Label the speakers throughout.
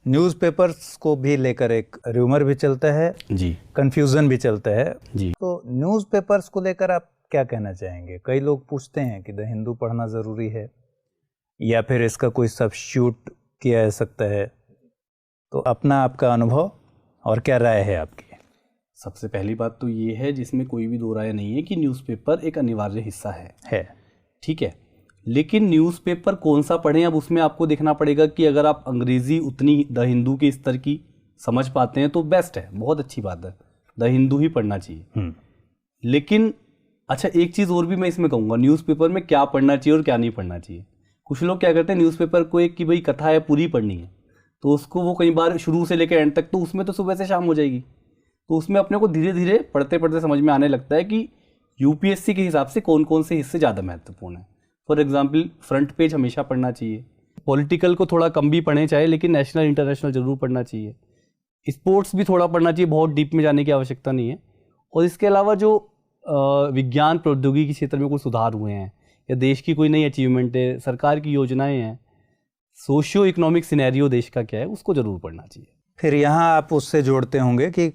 Speaker 1: Newspapers को भी लेकर एक र्यूमर भी चलता है
Speaker 2: जी,
Speaker 1: कंफ्यूजन भी चलता है
Speaker 2: जी।
Speaker 1: तो न्यूज़पेपर्स को लेकर आप क्या कहना चाहेंगे? कई लोग पूछते हैं कि द हिंदू पढ़ना ज़रूरी है या फिर इसका कोई सब्स्टिट्यूट किया जा सकता है, तो अपना आपका अनुभव और क्या राय है आपकी?
Speaker 2: सबसे पहली बात तो ये है जिसमें कोई भी दो राय नहीं है कि न्यूज़पेपर एक अनिवार्य हिस्सा है। ठीक है, लेकिन न्यूज़पेपर कौन सा पढ़ें, अब उसमें आपको देखना पड़ेगा कि अगर आप अंग्रेज़ी उतनी द हिंदू के स्तर की समझ पाते हैं तो बेस्ट है, बहुत अच्छी बात है, द हिंदू ही पढ़ना चाहिए। लेकिन अच्छा, एक चीज़ और भी मैं इसमें कहूँगा, न्यूज़पेपर में क्या पढ़ना चाहिए और क्या नहीं पढ़ना चाहिए। कुछ लोग क्या करते हैं, न्यूज़पेपर को एक कि भाई कथा है पूरी पढ़नी है, तो उसको वो कई बार शुरू से लेकर एंड तक, तो उसमें तो सुबह से शाम हो जाएगी, तो उसमें अपने को धीरे धीरे पढ़ते पढ़ते समझ में आने लगता है कि यूपीएससी के हिसाब से कौन कौन से हिस्से ज़्यादा महत्वपूर्ण है। फॉर एग्जाम्पल, फ्रंट पेज हमेशा पढ़ना चाहिए, पॉलिटिकल को थोड़ा कम भी पढ़ें चाहे, लेकिन नेशनल इंटरनेशनल जरूर पढ़ना चाहिए, स्पोर्ट्स भी थोड़ा पढ़ना चाहिए, बहुत डीप में जाने की आवश्यकता नहीं है। और इसके अलावा जो विज्ञान प्रौद्योगिकी क्षेत्र में कोई सुधार हुए हैं या देश की कोई नई अचीवमेंट है, सरकार की योजनाएं हैं, सोशियो इकोनॉमिक सिनेरियो देश का क्या है, उसको जरूर पढ़ना चाहिए।
Speaker 1: फिर यहाँ आप उससे जोड़ते होंगे कि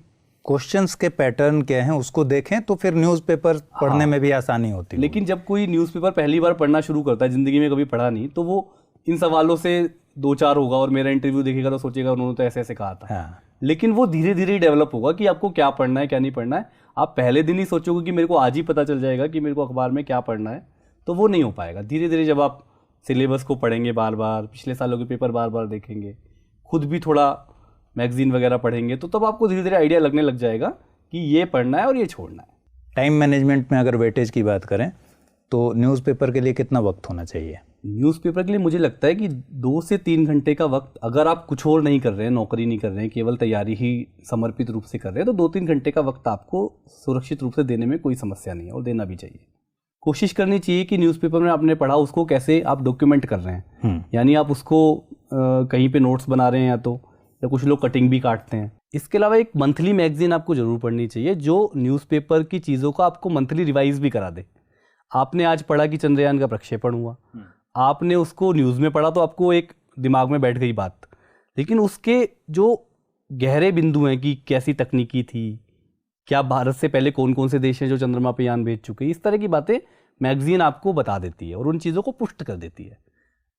Speaker 1: क्वेश्चंस के पैटर्न क्या हैं उसको देखें तो फिर न्यूज़पेपर पढ़ने में भी आसानी होती है।
Speaker 2: लेकिन जब कोई न्यूज़पेपर पहली बार पढ़ना शुरू करता है, ज़िंदगी में कभी पढ़ा नहीं, तो वो इन सवालों से दो चार होगा और मेरा इंटरव्यू देखेगा तो सोचेगा उन्होंने तो ऐसे ऐसे कहा था। लेकिन वो धीरे धीरे डेवलप होगा कि आपको क्या पढ़ना है क्या नहीं पढ़ना है। आप पहले दिन ही सोचोगे कि मेरे को आज ही पता चल जाएगा कि मेरे को अखबार में क्या पढ़ना है, तो वो नहीं हो पाएगा। धीरे धीरे जब आप सिलेबस को पढ़ेंगे, बार बार पिछले सालों के पेपर बार बार देखेंगे, खुद भी थोड़ा मैगजीन वगैरह पढ़ेंगे, तो तब आपको धीरे धीरे आइडिया लगने लग जाएगा कि ये पढ़ना है और ये छोड़ना है।
Speaker 1: टाइम मैनेजमेंट में अगर वेटेज की बात करें तो न्यूज़पेपर के लिए कितना वक्त होना चाहिए?
Speaker 2: न्यूज़पेपर के लिए मुझे लगता है कि 2 से 3 घंटे का वक्त, अगर आप कुछ और नहीं कर रहे हैं, नौकरी नहीं कर रहे हैं, केवल तैयारी ही समर्पित रूप से कर रहे हैं, तो 2-3 घंटे का वक्त आपको सुरक्षित रूप से देने में कोई समस्या नहीं है और देना भी चाहिए। कोशिश करनी चाहिए कि न्यूज़पेपर में आपने पढ़ा उसको कैसे आप डॉक्यूमेंट कर रहे हैं, यानी आप उसको कहीं पे नोट्स बना रहे हैं या कुछ लोग कटिंग भी काटते हैं। इसके अलावा एक मंथली मैगजीन आपको जरूर पढ़नी चाहिए जो न्यूज़पेपर की चीज़ों को आपको मंथली रिवाइज भी करा दे। आपने आज पढ़ा कि चंद्रयान का प्रक्षेपण हुआ, आपने उसको न्यूज़ में पढ़ा तो आपको एक दिमाग में बैठ गई बात, लेकिन उसके जो गहरे बिंदु हैं कि कैसी तकनीकी थी, क्या भारत से पहले कौन कौन से देश हैं जो चंद्रमा पे यान भेज चुके हैं, इस तरह की बातें मैगजीन आपको बता देती है और उन चीज़ों को पुष्ट कर देती है।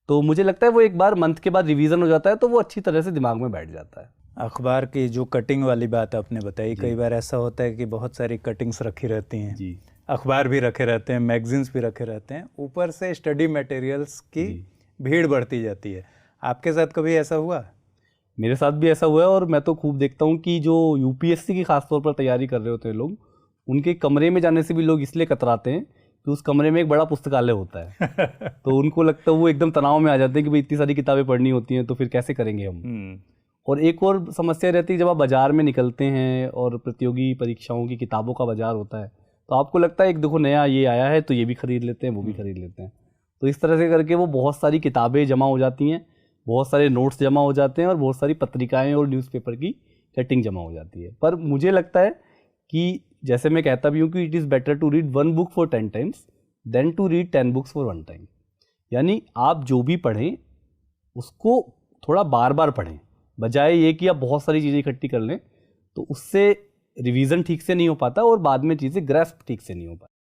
Speaker 2: तो मुझे लगता है वो एक बार मंथ के बाद रिवीजन हो जाता है तो वो अच्छी तरह से दिमाग में बैठ जाता है।
Speaker 1: अखबार की जो कटिंग वाली बात आपने बताई, कई बार ऐसा होता है कि बहुत सारी कटिंग्स रखी रहती हैं जी, अखबार भी रखे रहते हैं, मैगजीन्स भी रखे रहते हैं, ऊपर से स्टडी मटेरियल्स की भीड़ बढ़ती जाती है। आपके साथ कभी ऐसा हुआ?
Speaker 2: मेरे साथ भी ऐसा हुआ है और मैं तो खूब देखता हूँ कि जो यूपीएससी की खासतौर पर तैयारी कर रहे होते हैं लोग, उनके कमरे में जाने से भी लोग इसलिए कतराते हैं कि उस कमरे में एक बड़ा पुस्तकालय होता है तो उनको लगता है, वो एकदम तनाव में आ जाते हैं कि भाई इतनी सारी किताबें पढ़नी होती हैं तो फिर कैसे करेंगे हम। और एक और समस्या रहती है, जब आप बाज़ार में निकलते हैं और प्रतियोगी परीक्षाओं की किताबों का बाज़ार होता है तो आपको लगता है एक देखो नया ये आया है तो ये भी खरीद लेते हैं, वो भी खरीद लेते हैं। तो इस तरह से करके वो बहुत सारी किताबें जमा हो जाती हैं, बहुत सारे नोट्स जमा हो जाते हैं और बहुत सारी पत्रिकाएं और न्यूज़पेपर की कटिंग जमा हो जाती है। पर मुझे लगता है कि जैसे मैं कहता भी हूँ कि it is better to read 1 book for 10 times than to read 10 books for 1 time. यानी आप जो भी पढ़ें उसको थोड़ा बार बार पढ़ें, बजाय ये कि आप बहुत सारी चीज़ें इकट्ठी कर लें, तो उससे रिवीजन ठीक से नहीं हो पाता और बाद में चीज़ें ग्रैस्प ठीक से नहीं हो पाती।